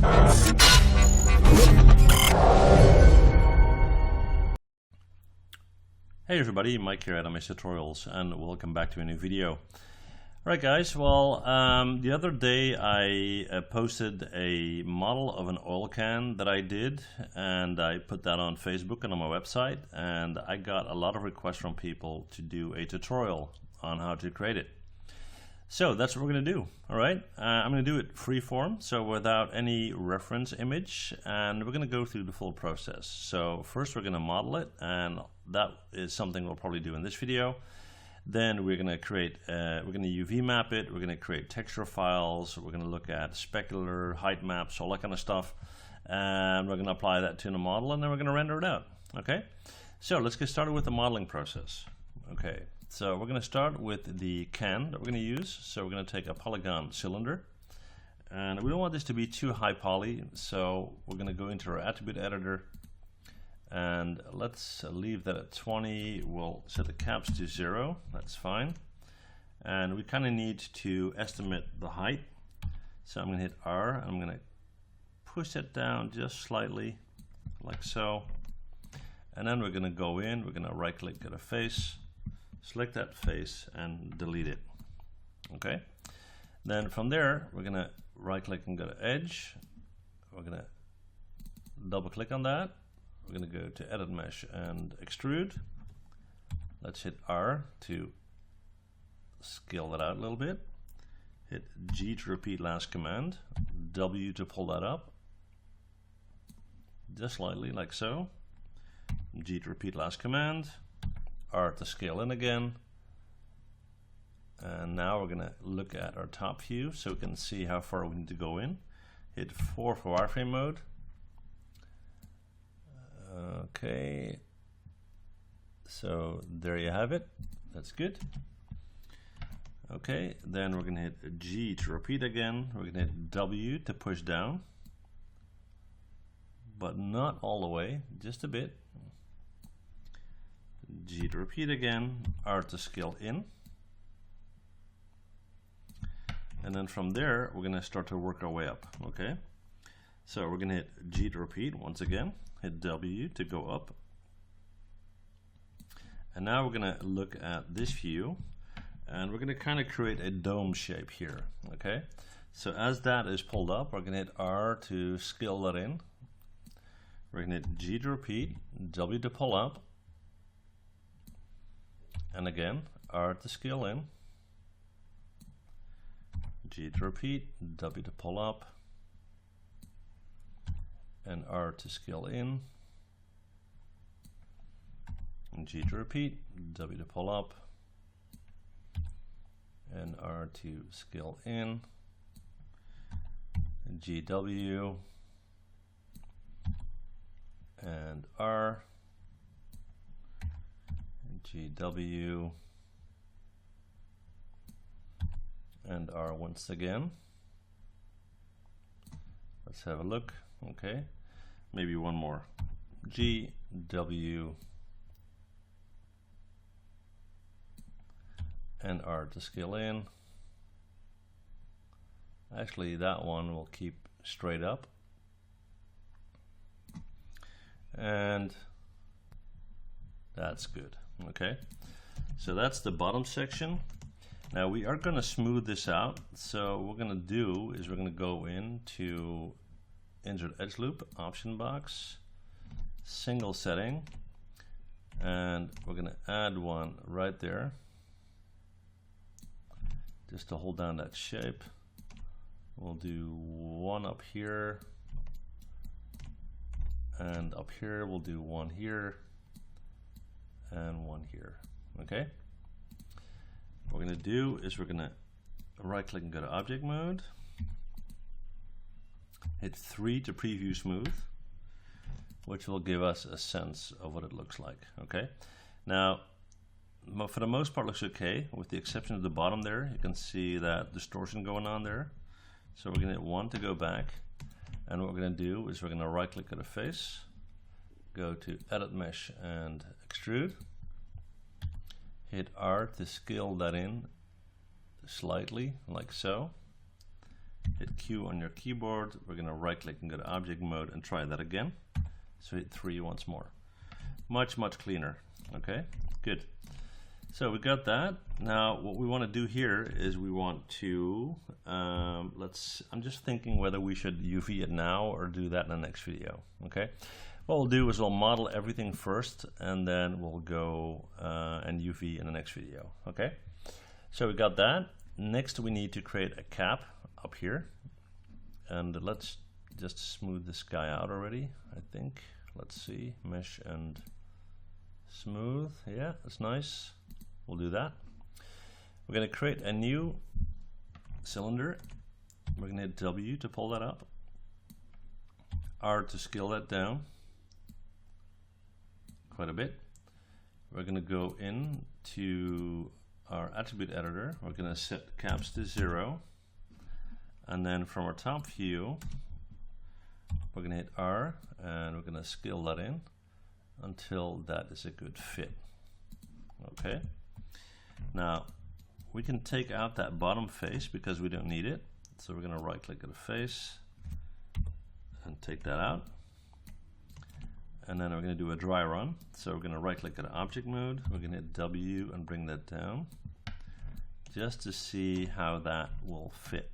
Hey everybody, Mike here at Autodesk Tutorials, and welcome back to a new video. Alright guys, well the other day I posted a model of an oil can that I did, and I put that on Facebook and on my website, and I got a lot of requests from people to do a tutorial on how to create it. So that's what we're going to do. Alright, I'm going to do it freeform, so without any reference image, and we're going to go through the full process. So first we're going to model it, and that is something we'll probably do in this video. Then we're going to create, we're going to UV map it, we're going to create texture files, we're going to look at specular, height maps, all that kind of stuff, and we're going to apply that to the model, and then we're going to render it out. Okay, so let's get started with the modeling process. Okay. So we're going to start with the can that we're going to use. So we're going to take a polygon cylinder, and we don't want this to be too high poly, so we're going to go into our attribute editor, and let's leave that at 20. We'll set the caps to 0, that's fine, and we kind of need to estimate the height. So I'm going to hit R, and I'm going to push it down just slightly like so, and then we're going to go in, we're going to right click at a face, select that face and delete it. Okay, then from there we're gonna right click and go to edge, we're gonna double click on that, we're gonna go to edit mesh and extrude. Let's hit R to scale that out a little bit, hit G to repeat last command, W to pull that up just slightly like so, G to repeat last command, R to scale in again, and now we're going to look at our top view so we can see how far we need to go in. Hit 4 for wireframe mode. Okay, so there you have it, that's good. Okay, then we're going to hit G to repeat again, we're going to hit W to push down, but not all the way, just a bit. G to repeat again, R to scale in, and then from there we're going to start to work our way up. Okay, so we're going to hit G to repeat once again, hit W to go up, and now we're going to look at this view, and we're going to kind of create a dome shape here. Okay, so as that is pulled up, we're going to hit R to scale that in, we're going to hit G to repeat, W to pull up, and again R to scale in, G to repeat, W to pull up, and R to scale in, and G to repeat, W to pull up, and R to scale in, and GW, and R, GW, and R once again. Let's have a look. Okay, maybe one more. GW and R to scale in. Actually, that one will keep straight up, and that's good. Okay, so that's the bottom section. Now we are going to smooth this out, so what we're going to do is we're going to go into insert Edgeloop option box, single setting, and we're going to add one right there just to hold down that shape. We'll do one up here, and up here we'll do one here and one here. Okay, what we're going to do is we're going to right click and go to object mode, hit 3 to preview smooth, which will give us a sense of what it looks like. Okay, now for the most part looks okay, with the exception of the bottom there. You can see that distortion going on there, so we're going to hit 1 to go back, and what we're going to do is we're going to right click at a face, go to edit mesh and extrude, hit R to scale that in slightly like so, hit Q on your keyboard. We're going to right click and go to object mode and try that again. So hit 3 once more. Much cleaner. Okay, good. So we got that. Now what we want to do here is we want to I'm just thinking whether we should UV it now or do that in the next video. Okay, what we'll do is we'll model everything first and then we'll go and UV in the next video. Okay, so we got that. Next we need to create a cap up here, and let's just smooth this guy out already. I think, let's see, mesh and smooth. Yeah, that's nice. We'll do that. We're going to create a new cylinder. We're going to hit W to pull that up, R to scale that down quite a bit. We're going to go into our attribute editor. We're going to set caps to 0, and then from our top view we're going to hit R and we're going to scale that in until that is a good fit. Okay, now we can take out that bottom face because we don't need it, so we're going to right click at the face and take that out, and then we're going to do a dry run. So we're going to right click at object mode, we're going to hit W and bring that down just to see how that will fit.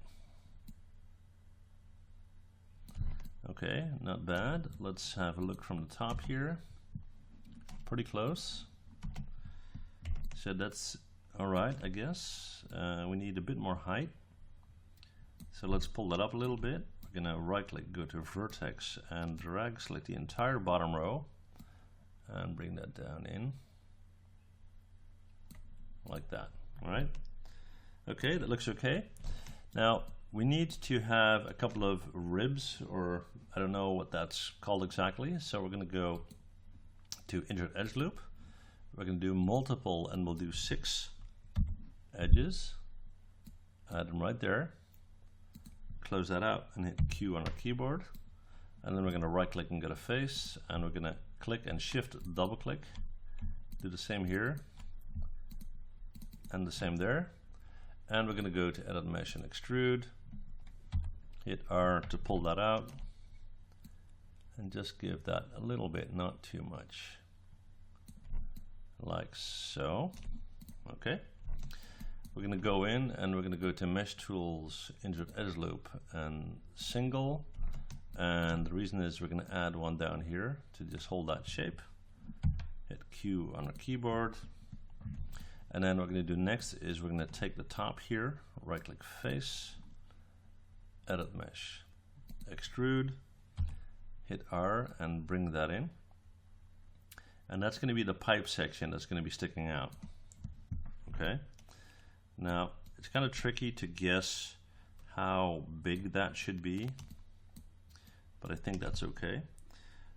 Okay, not bad. Let's have a look from the top here. Pretty close. So that's alright, I guess. We need a bit more height. So let's pull that up a little bit. We're going to right click, go to vertex and drag, select the entire bottom row and bring that down in like that. Alright. Okay, that looks okay. Now we need to have a couple of ribs, or I don't know what that's called exactly. So we're going to go to insert edge loop. We're going to do multiple, and we'll do 6 edges. Add them right there. Close that out and hit Q on our keyboard. And then we're going to right click and go to face, and we're going to click and shift double click. Do the same here and the same there. And we're going to go to edit mesh and extrude. Hit R to pull that out and just give that a little bit, not too much, like so. Okay, we're going to go in and we're going to go to mesh tools, insert Edgeloop and single, and the reason is we're going to add one down here to just hold that shape. Hit Q on our keyboard, and then what we're going to do next is we're going to take the top here, right click face, edit mesh, extrude, hit R and bring that in, and that's going to be the pipe section that's going to be sticking out. Okay, now it's kind of tricky to guess how big that should be, but I think that's okay.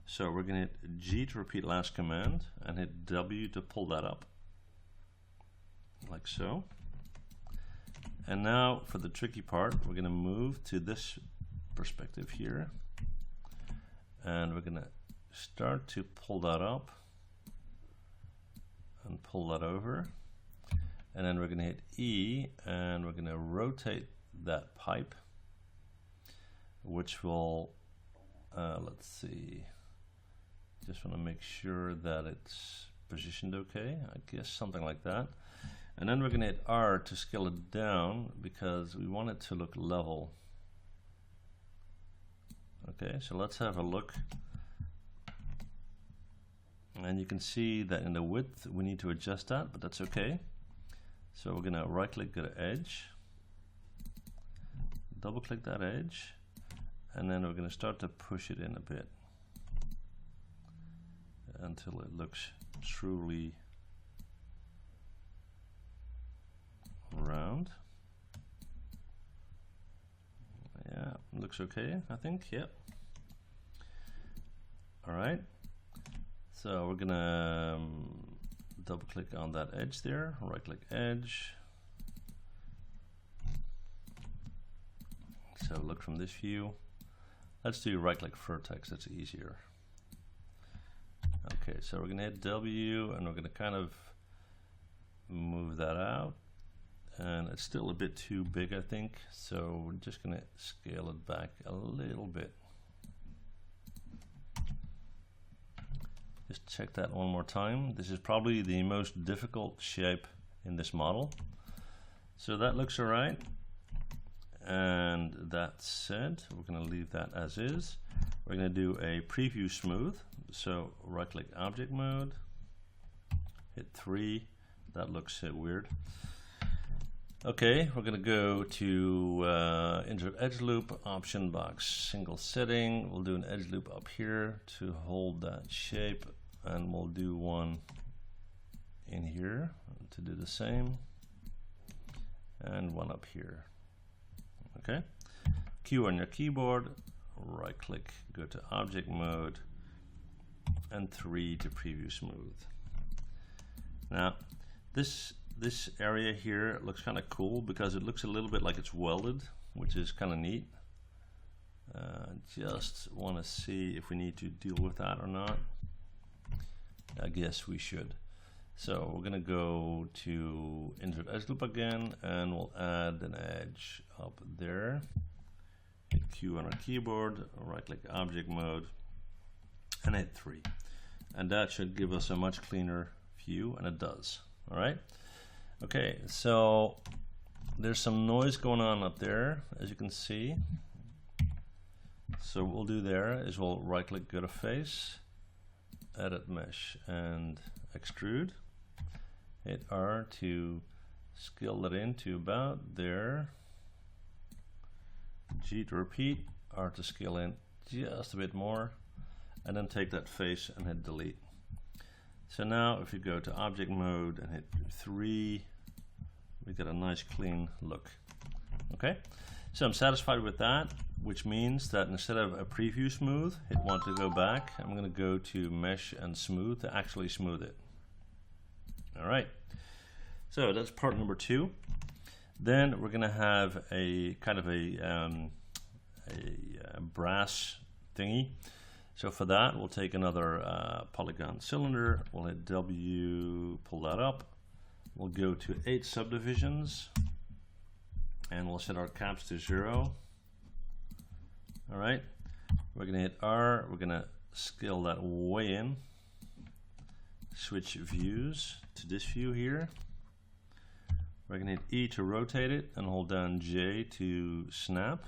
So we're going to hit G to repeat last command and hit W to pull that up like so. And now for the tricky part, we're going to move to this perspective here, and we're going to start to pull that up and pull that over, and then we're going to hit E and we're going to rotate that pipe, which will let's see, just want to make sure that it's positioned okay, I guess something like that. And then we're going to hit R to scale it down because we want it to look level. Okay, so let's have a look. And you can see that in the width we need to adjust that, but that's okay. So we're going to right click, go to edge, double click that edge, and then we're going to start to push it in a bit until it looks truly round. Yeah, looks okay, I think. Yep. Alright, so we're gonna double click on that edge there, right click edge. So look from this view. Let's do right click vertex, that's easier. Okay, so we're gonna hit W and we're gonna kind of move that out and it's still a bit too big, I think, so we're just gonna scale it back a little bit. Just check that one more time. This is probably the most difficult shape in this model. So that looks all right. And that said, we're going to leave that as is. We're going to do a preview smooth. So right click object mode, hit 3. That looks weird. Okay, we're going to go to insert edge loop, option box, single setting. We'll do an edge loop up here to hold that shape, and we'll do one in here to do the same, and one up here. Okay, Q on your keyboard, right click, go to object mode, and 3 to preview smooth. Now this area here looks kind of cool because it looks a little bit like it's welded, which is kind of neat. Just want to see if we need to deal with that or not. I guess we should. So we're gonna go to insert edge loop again, and we'll add an edge up there. Hit Q on our keyboard, right click object mode, and hit 3. And that should give us a much cleaner view, and it does. All right. Okay, so there's some noise going on up there, as you can see. So what we'll do there is we'll right click, go to face, edit mesh, and extrude. Hit R to scale that into about there. G to repeat, R to scale in just a bit more, and then take that face and hit delete. So now if you go to object mode and hit 3, we get a nice clean look. Okay, so I'm satisfied with that, which means that instead of a preview smooth, hit 1 to go back. I'm going to go to mesh and smooth to actually smooth it. All right, so that's part number 2. Then we're going to have a kind of a brass thingy. So for that, we'll take another polygon cylinder. We'll hit W, pull that up. We'll go to 8 subdivisions, and we'll set our caps to 0. All right, we're going to hit R. We're going to scale that way in. Switch views to this view here. We're going to hit E to rotate it, and hold down J to snap.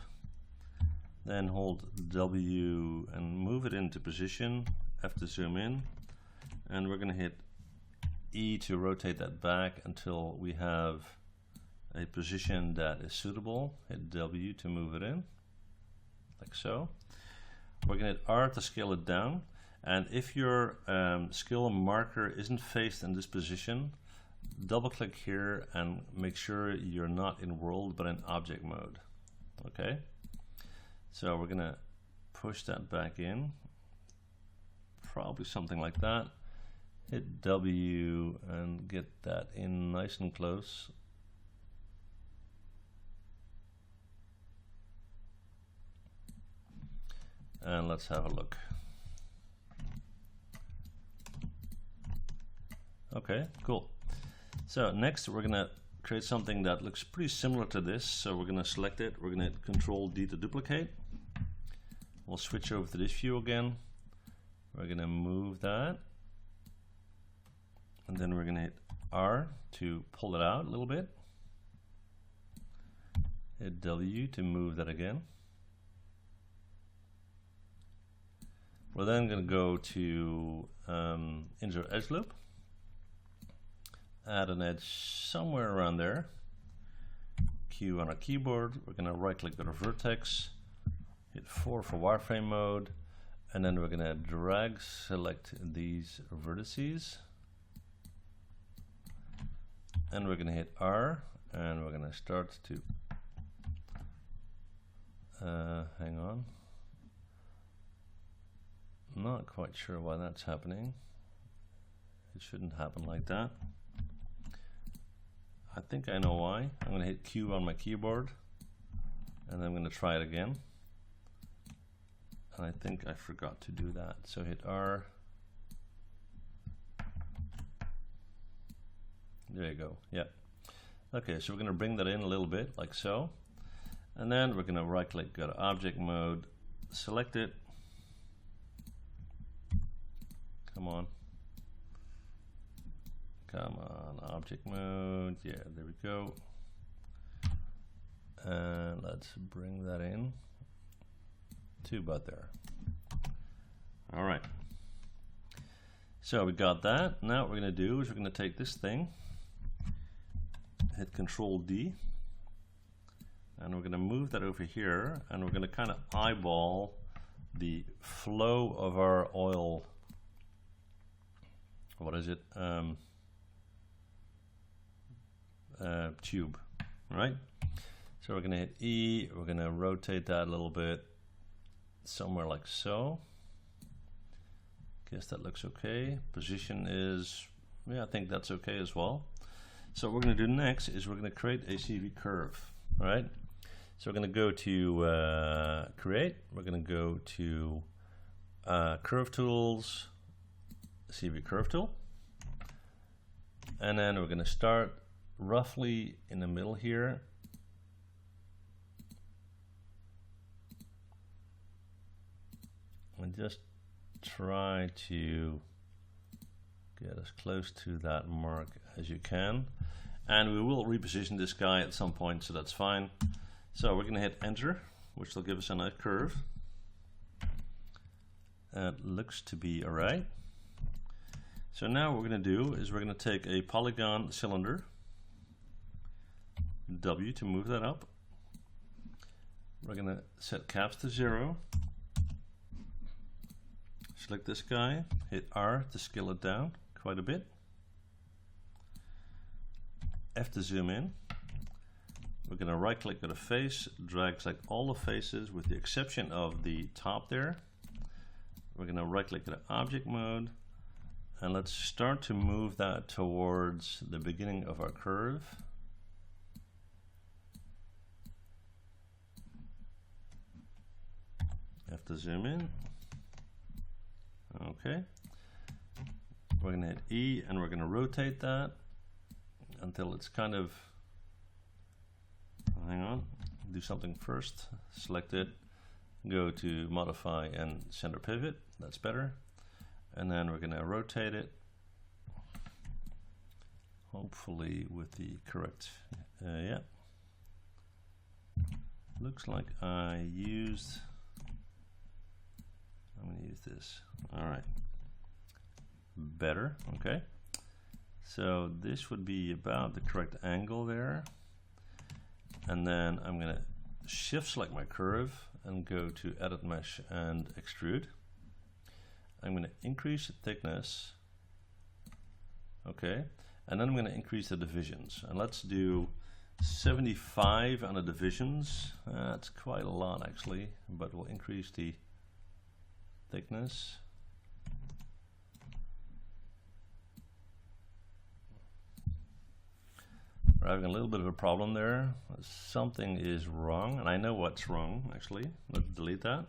Then hold W and move it into position, F to zoom in, and we're going to hit E to rotate that back until we have a position that is suitable. Hit W to move it in, like so. We're going to hit R to scale it down, and if your scale marker isn't faced in this position, double click here and make sure you're not in world but in object mode. Okay, so we're gonna push that back in, probably something like that. Hit W and get that in nice and close. And let's have a look. Okay, cool. So next we're going to create something that looks pretty similar to this. So we're going to select it. We're going to hit Control D to duplicate. We'll switch over to this view again. We're going to move that. And then we're going to hit R to pull it out a little bit. Hit W to move that again. We're then going to go to insert edge loop. Add an edge somewhere around there. Q on our keyboard. We're going to right click, go to vertex, hit 4 for wireframe mode, and then we're going to drag select these vertices, and we're going to hit R, and we're going to start to hang on, not quite sure why that's happening. It shouldn't happen like that. I think I know why. I'm going to hit Q on my keyboard, and then I'm going to try it again. And I think I forgot to do that. So hit R. There you go. Yeah. Okay, so we're going to bring that in a little bit, like so. And then we're going to right click, go to object mode, select it. Come on. Come on, object mode. Yeah, there we go. And let's bring that in to about there. All right. So we got that. Now what we're going to do is we're going to take this thing, hit Control D, and we're going to move that over here, and we're going to kind of eyeball the flow of our oil. What is it? Tube, right? So we're going to hit E, we're going to rotate that a little bit, somewhere like so. Guess that looks okay. Position is, yeah, I think that's okay as well. So what we're going to do next is we're going to create a CV curve, all right? So we're going to go to create, we're going to go to curve tools, CV curve tool, and then we're going to start roughly in the middle here. And just try to get as close to that mark as you can. And we will reposition this guy at some point, so that's fine. So we're going to hit enter, which will give us a nice curve. That looks to be alright. So now what we're going to do is we're going to take a polygon cylinder, W to move that up. We're going to set caps to 0. Select this guy, hit R to scale it down quite a bit. F to zoom in. We're going to right click on the face, drag select all the faces with the exception of the top there. We're going to right click on object mode, and let's start to move that towards the beginning of our curve. Have to zoom in. Okay. We're going to hit E and we're going to rotate that until it's kind of, hang on, do something first. Select it, go to modify and center pivot. That's better. And then we're going to rotate it, hopefully with the correct, yeah. Looks like I used, I'm going to use this. All right. Better. Okay. So this would be about the correct angle there. And then I'm going to shift select my curve and go to edit mesh and extrude. I'm going to increase the thickness. Okay. And then I'm going to increase the divisions. And let's do 75 on the divisions. That's quite a lot actually, but we'll increase the thickness. We're having a little bit of a problem there. Something is wrong, and I know what's wrong actually. Let's delete that.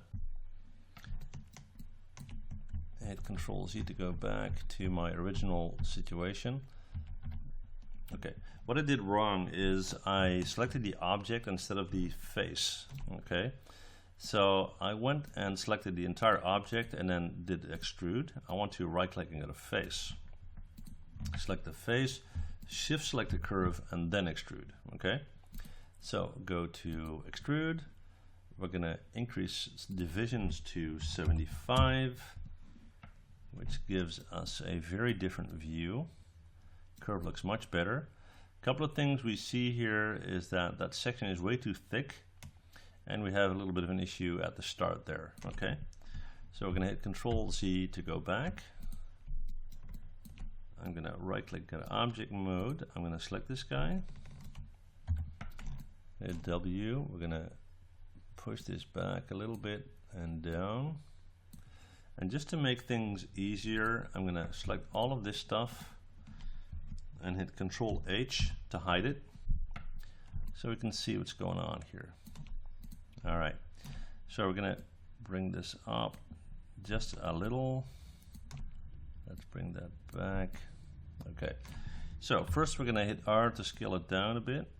Hit Control Z to go back to my original situation. Okay, what I did wrong is I selected the object instead of the face. Okay, so I went and selected the entire object and then did extrude. I want to right click and go to face. Select the face, shift select the curve and then extrude. Okay, so go to extrude. We're going to increase divisions to 75, which gives us a very different view. Curve looks much better. A couple of things we see here is that that section is way too thick, and we have a little bit of an issue at the start there. Okay, so we're going to hit Control Z to go back. I'm going to right click, go to object mode. I'm going to select this guy. Hit W. We're going to push this back a little bit and down. And just to make things easier, I'm going to select all of this stuff and hit Control H to hide it so we can see what's going on here. All right, so we're going to bring this up just a little. Let's bring that back. Okay, So first we're going to hit R to scale it down a bit.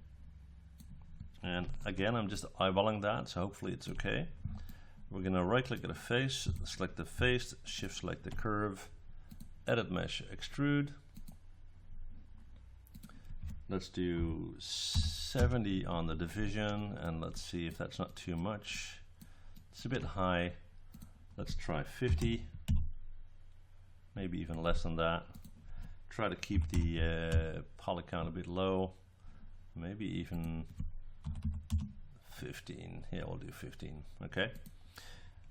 And again, I'm just eyeballing that, so hopefully it's okay. We're going to right click at a face, select the face, shift select the curve, edit mesh, extrude. Let's do 70 on the division, and let's see if that's not too much. It's a bit high. Let's try 50, maybe even less than that. Try to keep the poly count a bit low, maybe even 15. Yeah, we'll do 15. Okay.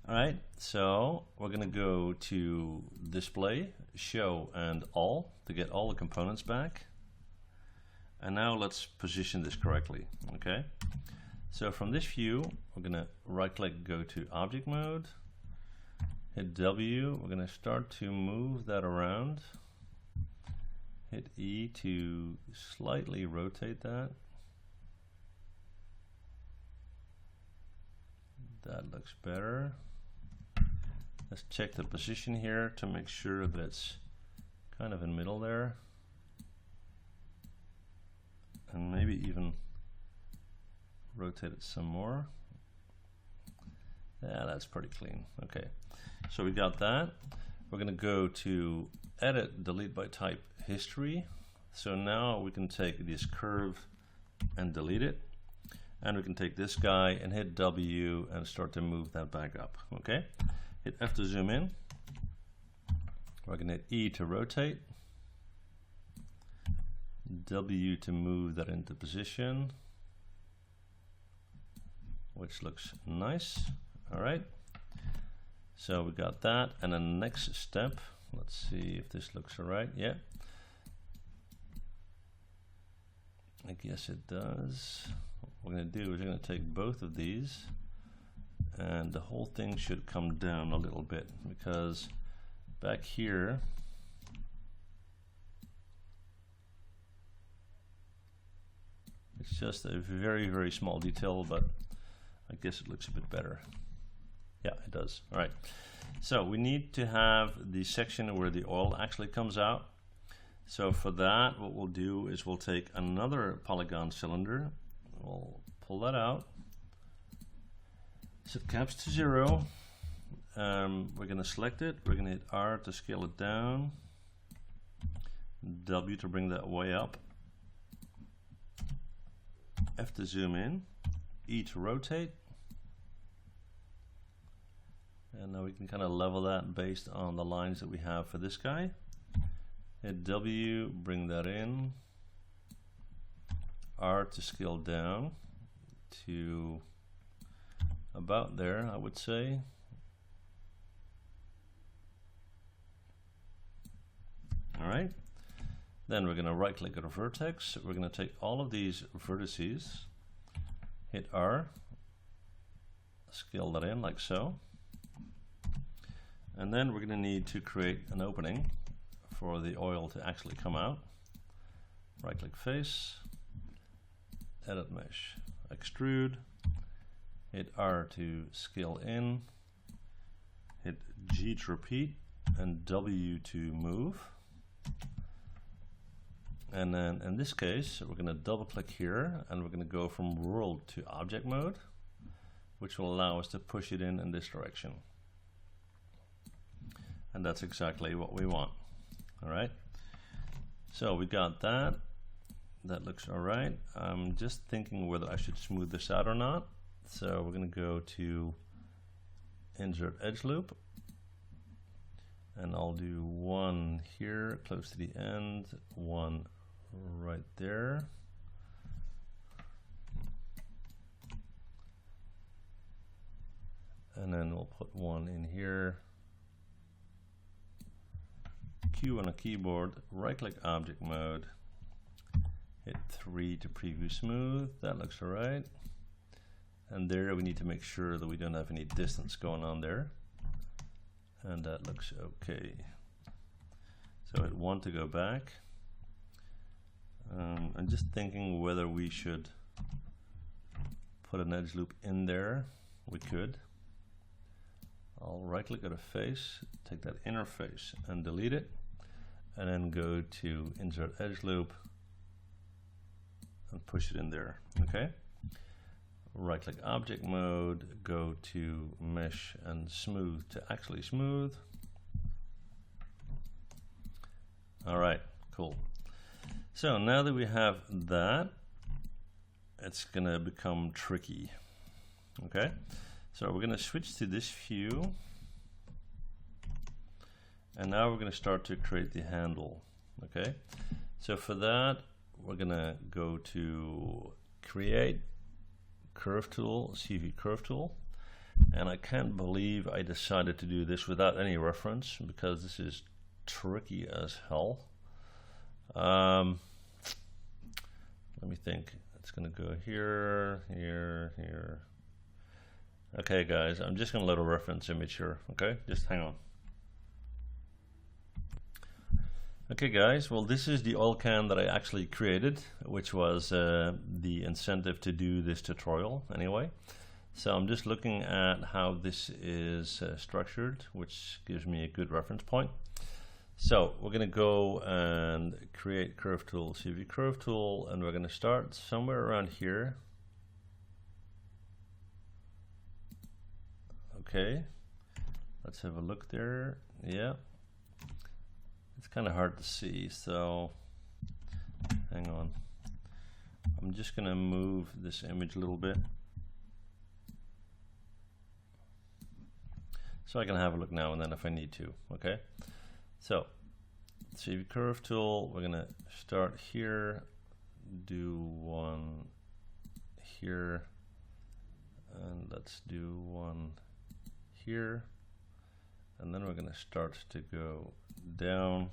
All right. So we're going to go to display, show, and all to get all the components back. And now let's position this correctly. Okay. So from this view, we're going to right click, go to object mode, hit W. We're going to start to move that around. Hit E to slightly rotate that. That looks better. Let's check the position here to make sure that it's kind of in the middle there. And maybe even rotate it some more. Yeah, that's pretty clean. Okay, so we got that. We're going to go to edit, delete by type, history. So now we can take this curve and delete it. And we can take this guy and hit W and start to move that back up. Okay, hit F to zoom in. We're going to hit E to rotate. W to move that into position, which looks nice. All right, so we got that, and the next step, let's see if this looks all right. Yeah, I guess it does. What we're going to do is we're going to take both of these, and the whole thing should come down a little bit, because back here it's just a very, very small detail, but I guess it looks a bit better. Yeah, it does. All right. So we need to have the section where the oil actually comes out. So for that, what we'll do is we'll take another polygon cylinder. We'll pull that out. Set caps to 0. We're going to select it. We're going to hit R to scale it down. W to bring that way up. F to zoom in, E to rotate, and now we can kind of level that based on the lines that we have for this guy. Hit W, bring that in, R to scale down to about there, I would say. All right. Then we're going to right click at a vertex. We're going to take all of these vertices, hit R, scale that in like so. And then we're going to need to create an opening for the oil to actually come out. Right click face, edit mesh, extrude, hit R to scale in, hit G to repeat, and W to move. And then in this case, we're going to double click here, and we're going to go from world to object mode, which will allow us to push it in this direction. And that's exactly what we want. All right. So we got that. That looks all right. I'm just thinking whether I should smooth this out or not. So we're going to go to insert edge loop. And I'll do one here, close to the end, one right there. And then we'll put one in here. Q on a keyboard, right click object mode, hit 3 to preview smooth. That looks all right. And there we need to make sure that we don't have any distance going on there. And that looks okay. So hit 1 to go back. I'm just thinking whether we should put an edge loop in there. We could. I'll right click at a face, take that inner face and delete it. and then go to insert Edgeloop and push it in there. Okay. Right click object mode, go to mesh and smooth to actually smooth. Alright, cool. So now that we have that, it's gonna become tricky. Okay, so we're gonna switch to this view, and now we're gonna start to create the handle. Okay, so for that we're gonna go to create curve tool, CV curve tool, and I can't believe I decided to do this without any reference, because this is tricky as hell. Let me think. It's gonna go here, here, here. Okay guys, I'm just gonna load a reference image here. Okay, just hang on. Okay guys, well this is the Oilcan that I actually created, which was the incentive to do this tutorial anyway. So I'm just looking at how this is structured, which gives me a good reference point. So we're going to go and create curve tool, CV curve tool, and we're going to start somewhere around here. Okay, let's have a look there. Yeah, it's kind of hard to see, so hang on. I'm just going to move this image a little bit so I can have a look now and then if I need to. Okay. So, CV curve tool, we're gonna start here, do one here, and let's do one here, and then we're gonna start to go down.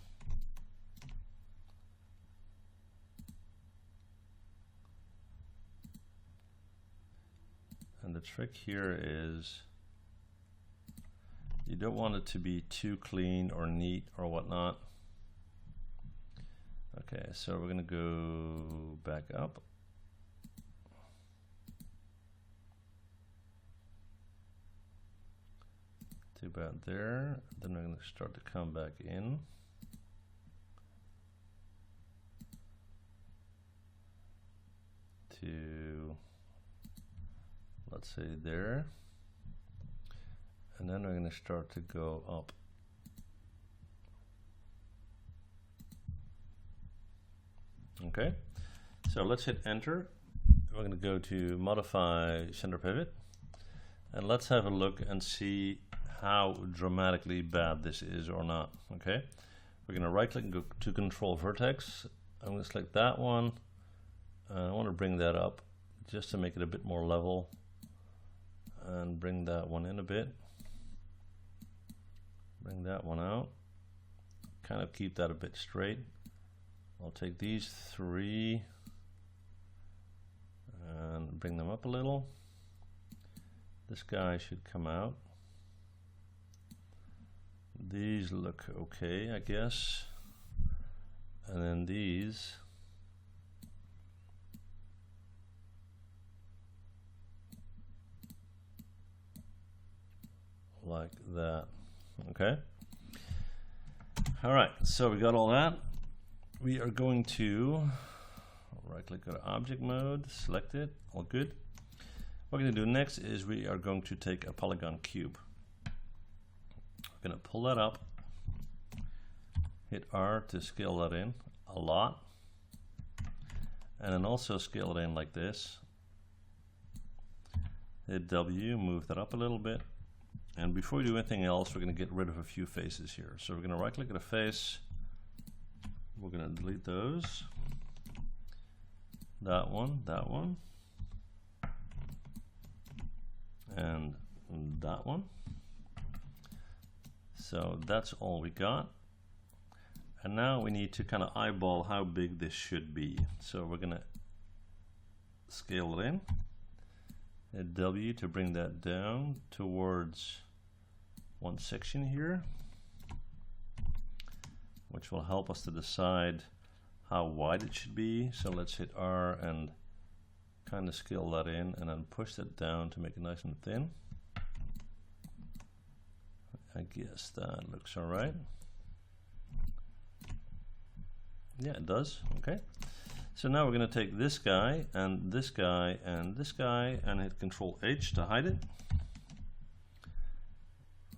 And the trick here is you don't want it to be too clean or neat or whatnot. Okay, so we're gonna go back up. To about there. Then we're gonna start to come back in. To, let's say there. And then we're going to start to go up. Okay, so let's hit enter. We're going to go to modify center pivot, and let's have a look and see how dramatically bad this is or not. Okay, we're going to right click and go to control vertex. I'm going to select that one. I want to bring that up just to make it a bit more level, and bring that one in a bit. Bring that one out, kind of keep that a bit straight. I'll take these three and bring them up a little. This guy should come out. These look okay, I guess. And then these. Like that. Okay. All right, so we got all that. We are going to right click, go to object mode, select it, all good. What we're going to do next is we are going to take a Polygon Cube. We're going to pull that up, hit R to scale that in a lot, and then also scale it in like this. Hit W, move that up a little bit. And before we do anything else, we're going to get rid of a few faces here. So we're going to right click at a face. We're going to delete those. That one, and that one. So that's all we got. And now we need to kind of eyeball how big this should be. So we're going to scale it in. Hit W to bring that down towards one section here, which will help us to decide how wide it should be. So let's hit R and kind of scale that in, and then push that down to make it nice and thin. I guess that looks all right. Yeah, it does. Okay. So now we're going to take this guy and this guy and this guy and hit Control H to hide it.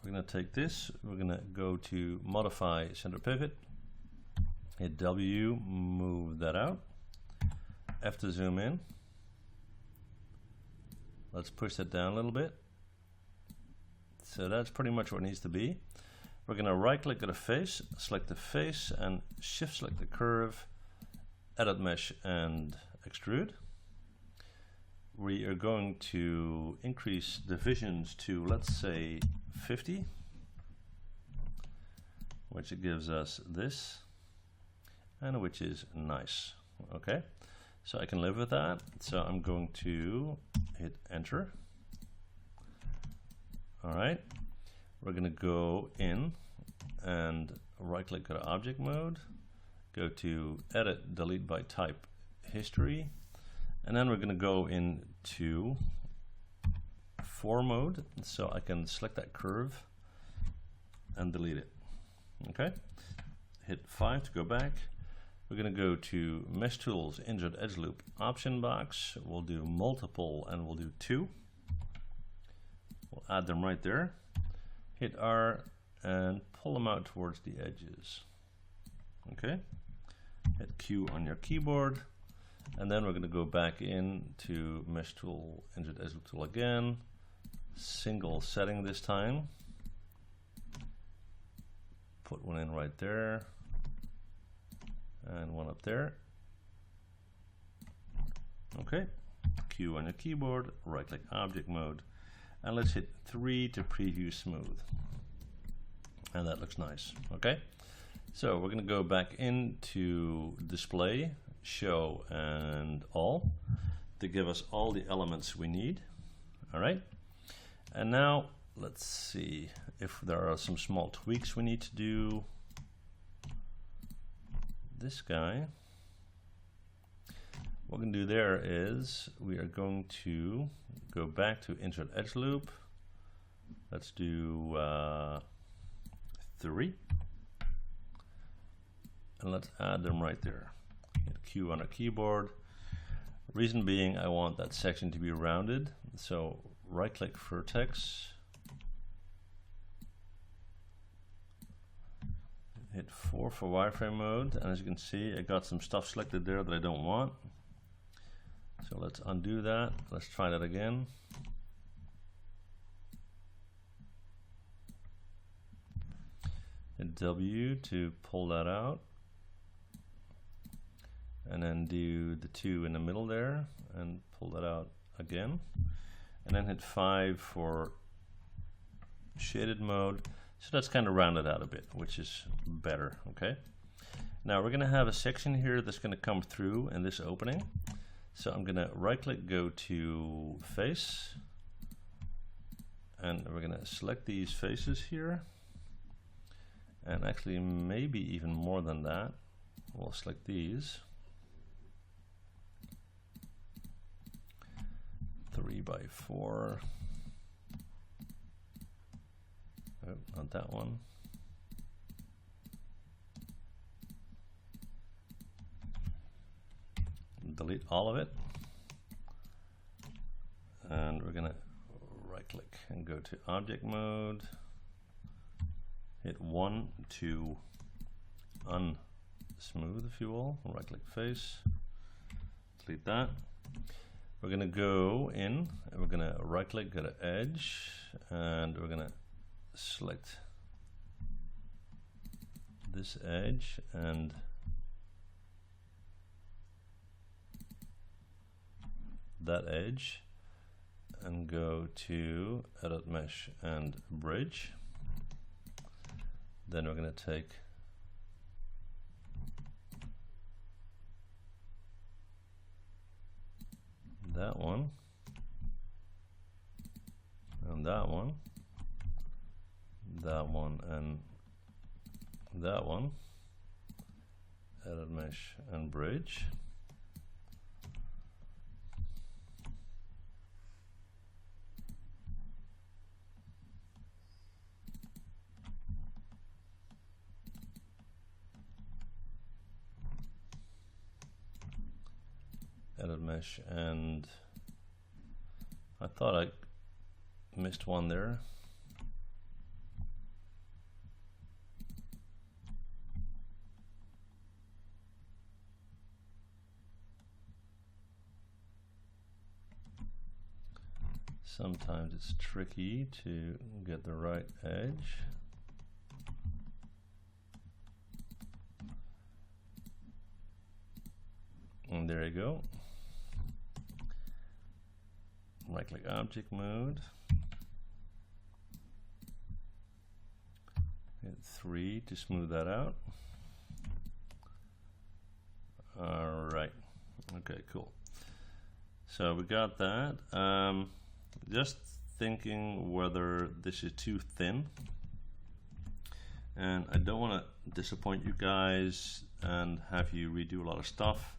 We're going to take this, we're going to go to Modify Center Pivot, hit W, move that out, F to zoom in. Let's push that down a little bit. So that's pretty much what it needs to be. We're going to right click at a face, select the face and shift select the curve, edit mesh and extrude. We are going to increase divisions to, let's say, 50, which gives us this, and which is nice. Okay, so I can live with that. So I'm going to hit enter. All right, we're going to go in and right click at object mode, go to edit delete by type history, and then we're going to go into for mode, so I can select that curve and delete it. Okay, hit 5 to go back. We're going to go to mesh tools, insert edge loop option box. We'll do multiple and we'll do 2. We'll add them right there. Hit R and pull them out towards the edges. Okay, hit Q on your keyboard, and then we're going to go back into mesh tool, insert edge loop tool again. Single setting this time. Put one in right there and one up there. Okay, Q on your keyboard, right click object mode, and let's hit 3 to preview smooth, and that looks nice. Okay, so we're going to go back into display, show and all to give us all the elements we need. All right, and now let's see if there are some small tweaks we need to do. This guy, what we're going to do there is we are going to go back to insert edge loop. Let's do 3, and let's add them right there. Hit Q on our keyboard. Reason being, I want that section to be rounded, so right click vertex, hit 4 for wireframe mode, and as you can see, I got some stuff selected there that I don't want. So let's undo that. Let's try that again. Hit W to pull that out, and then do the 2 in the middle there and pull that out again, and then hit 5 for shaded mode. So that's kind of rounded out a bit, which is better. Okay, now we're going to have a section here that's going to come through in this opening. So I'm going to right click, go to face, and we're going to select these faces here, and actually maybe even more than that, we'll select these 3 by 4. Oh, not that one. Delete all of it, and we're gonna right click and go to object mode, hit 1 to unsmooth, if you will, right click face, delete that. We're gonna go in and we're gonna right click, go to edge, and we're gonna select this edge and that edge, and go to edit mesh and bridge. Then we're going to take that one and that one, that one and that one, edit mesh and bridge. mesh, and I thought I missed one there. Sometimes it's tricky to get the right edge. And there you go. Right click object mode. Hit 3 to smooth that out. Alright. Okay, cool. So we got that. Just thinking whether this is too thin, and I don't want to disappoint you guys and have you redo a lot of stuff,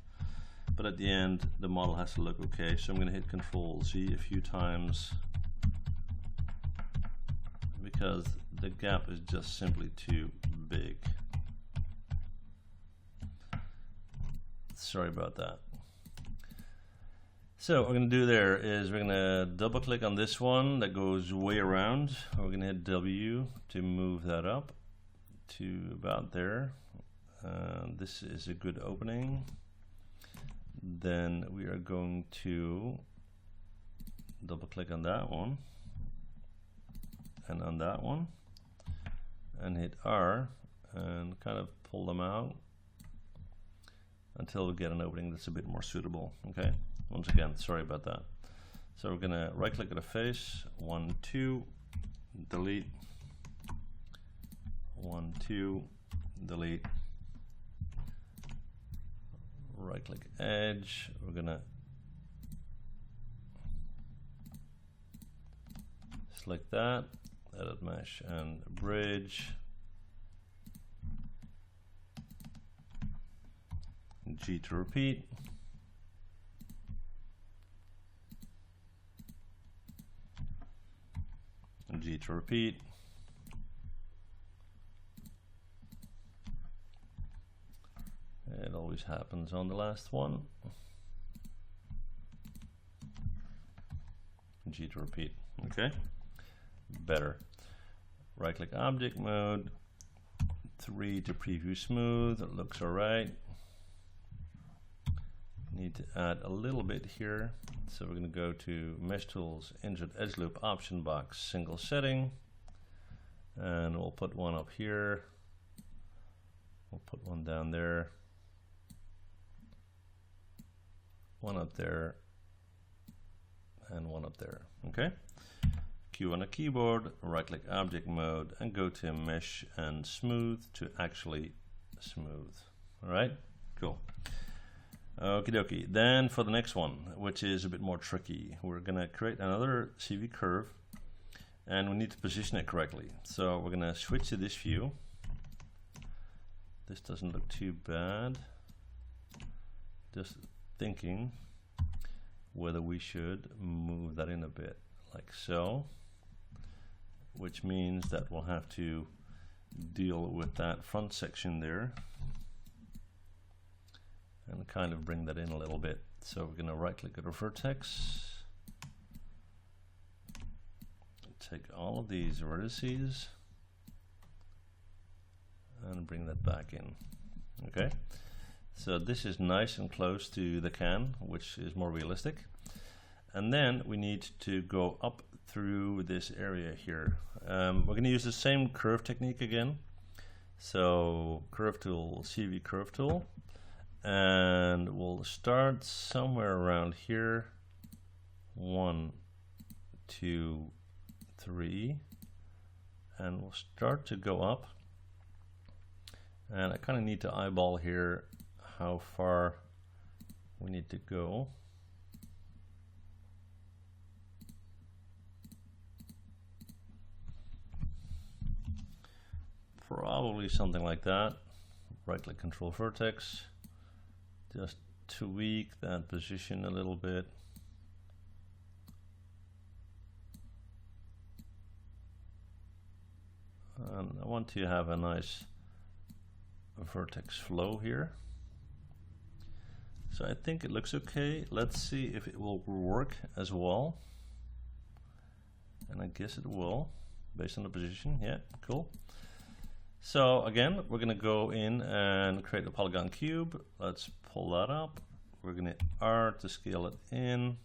but at the end the model has to look okay. So I'm going to hit Control Z a few times because the gap is just simply too big. Sorry about that. So what we're going to do there is we're going to double click on this one that goes way around. We're going to hit W to move that up to about there. This is a good opening. Then we are going to double click on that one and on that one and hit R and kind of pull them out until we get an opening that's a bit more suitable. Okay. Once again, sorry about that. So we're going to right click at a face, 1, 2, delete, 1, 2, delete, right click edge, we're going to select that, edit mesh and bridge, G to repeat, G to repeat, it always happens on the last one, G to repeat. Okay, better. Right click object mode, 3 to preview smooth, it looks alright. Need to add a little bit here, so we're going to go to Mesh Tools, Insert Edgeloop option box, single setting, and we'll put one up here, we'll put one down there, one up there, and one up there. Okay, Q on a keyboard, right click object mode, and go to Mesh and Smooth to actually smooth. Alright, cool. Okie dokie. Then for the next one, which is a bit more tricky, we're going to create another CV curve and we need to position it correctly. So we're going to switch to this view. This doesn't look too bad. Just thinking whether we should move that in a bit, like so, which means that we'll have to deal with that front section there and kind of bring that in a little bit. So we're going to right click at a vertex, take all of these vertices and bring that back in. Okay, so this is nice and close to the can, which is more realistic. And then we need to go up through this area here. We're going to use the same curve technique again. So curve tool, CV curve tool, and we'll start somewhere around here. 1, 2, 3, and we'll start to go up. And I kind of need to eyeball here how far we need to go. Probably something like that. Right click, control vertex, just tweak that position a little bit. And I want to have a nice vertex flow here. So I think it looks okay. Let's see if it will work as well. And I guess it will, based on the position. Yeah, cool. So again, we're gonna go in and create a Polygon Cube. Let's pull that up. We're gonna hit R to scale it in.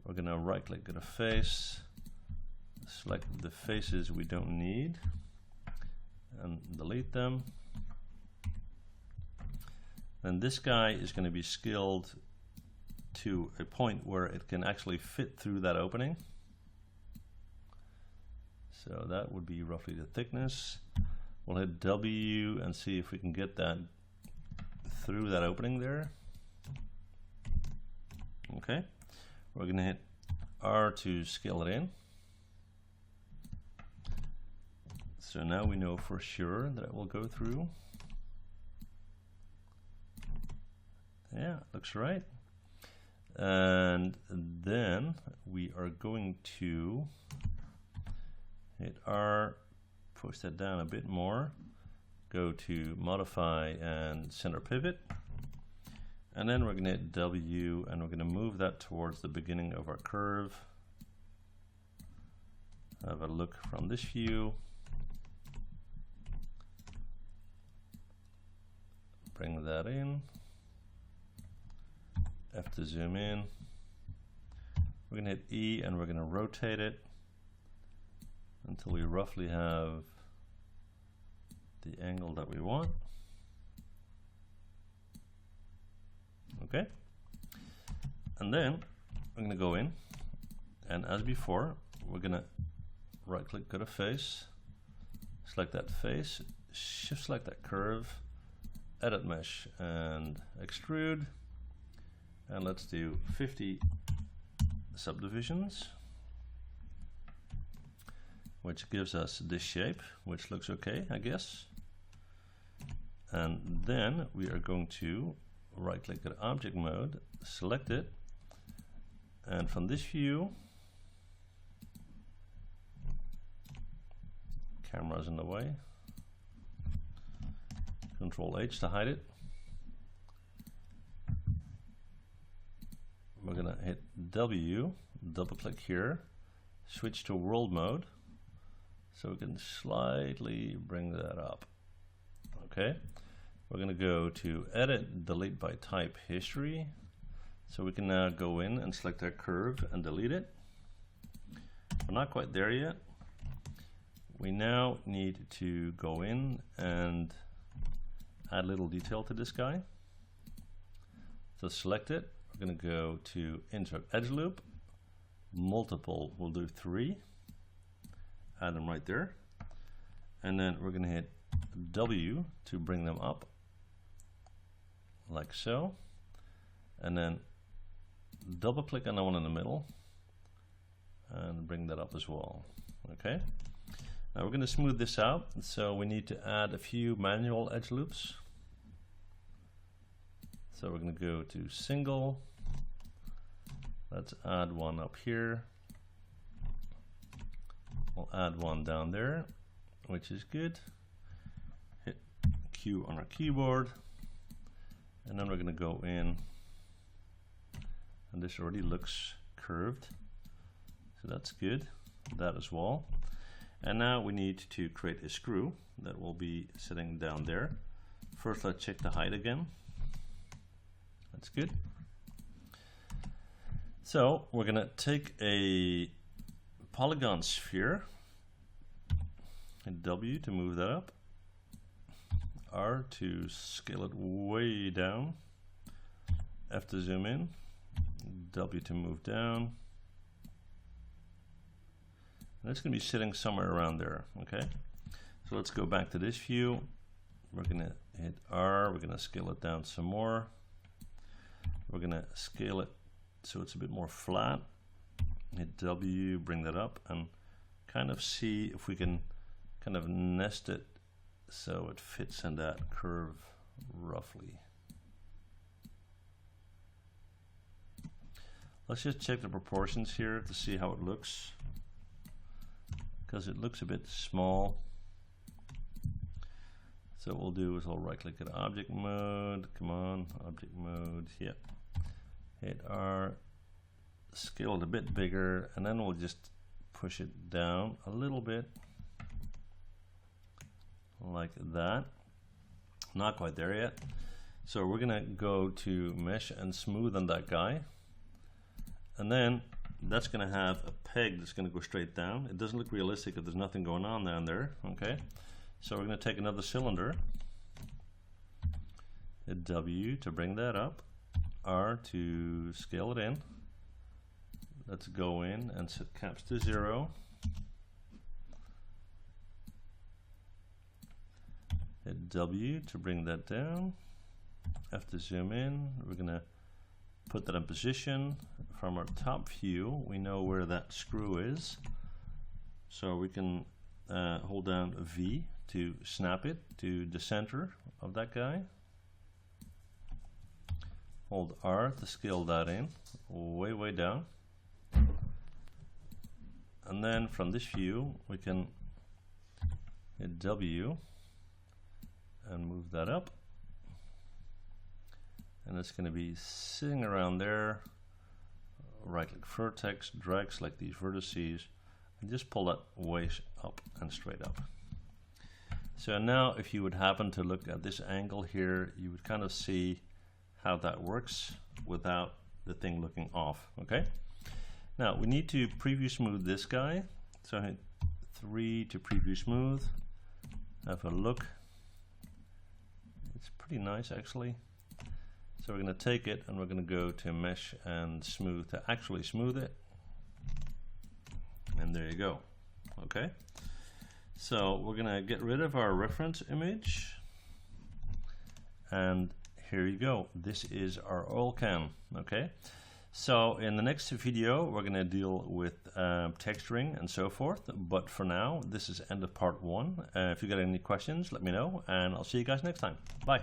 We're gonna right click on a face, select the faces we don't need, and delete them. And this guy is going to be scaled to a point where it can actually fit through that opening. So that would be roughly the thickness. We'll hit W and see if we can get that through that opening there. Okay, we're going to hit R to scale it in. So now we know for sure that it will go through. Yeah, looks right. And then we are going to hit R, push that down a bit more, go to modify and center pivot, and then we're going to hit W and we're going to move that towards the beginning of our curve. Have a look from this view. Bring that in. F to zoom in. We're going to hit E and we're going to rotate it until we roughly have the angle that we want. Okay. And then we're going to go in, and as before, we're going to right click, go to face, select that face, shift select that curve, edit mesh and extrude. And let's do 50 subdivisions, which gives us this shape, which looks okay, I guess. And then we are going to right click at object mode, select it, and from this view, camera's in the way, Control H to hide it. We're gonna hit W, double click here, switch to world mode, so we can slightly bring that up. Okay, we're gonna go to edit, delete by type history, so we can now go in and select our curve and delete it. We're not quite there yet. We now need to go in and add a little detail to this guy. So select it. We're going to go to insert Edgeloop, multiple, we'll do 3, add them right there, and then we're going to hit W to bring them up, like so, and then double click on the one in the middle, and bring that up as well. Okay, now we're going to smooth this out, so we need to add a few manual edge loops. So we're going to go to single, let's add one up here, we'll add one down there, which is good, hit Q on our keyboard, and then we're going to go in, and this already looks curved, so that's good, that as well. And now we need to create a screw that will be sitting down there. First let's check the height again. That's good. So we're going to take a polygon sphere, hit W to move that up, R to scale it way down, F to zoom in, W to move down. And it's going to be sitting somewhere around there. Okay, so let's go back to this view. We're going to hit R, we're going to scale it down some more. We're going to scale it so it's a bit more flat. Hit W, bring that up, and kind of see if we can kind of nest it so it fits in that curve roughly. Let's just check the proportions here to see how it looks, because it looks a bit small. So what we'll do is we'll right click at object mode, come on, object mode, yep. Hit R, scale it a bit bigger, and then we'll just push it down a little bit, like that. Not quite there yet. So we're gonna go to mesh and smooth on that guy, and then that's gonna have a peg that's gonna go straight down. It doesn't look realistic if there's nothing going on down there, okay? So we're gonna take another cylinder, hit W to bring that up, R to scale it in. Let's go in and set caps to 0. Hit W to bring that down. F to zoom in. We're gonna put that in position. From our top view, we know where that screw is. So we can hold down V to snap it to the center of that guy. Hold R to scale that in, way down. And then from this view, we can hit W and move that up. And it's going to be sitting around there. Right click vertex, drag select these vertices, and just pull that way up and straight up. So now if you would happen to look at this angle here, you would kind of see how that works without the thing looking off, okay? Now we need to preview smooth this guy. So hit 3 to preview smooth. Have a look. It's pretty nice actually. So we're going to take it and we're going to go to mesh and smooth to actually smooth it. And there you go. Okay. So we're going to get rid of our reference image. And here you go. This is our Oilcan. Okay. So in the next video, we're going to deal with texturing and so forth. But for now, this is end of part 1. If you got any questions, let me know. And I'll see you guys next time. Bye.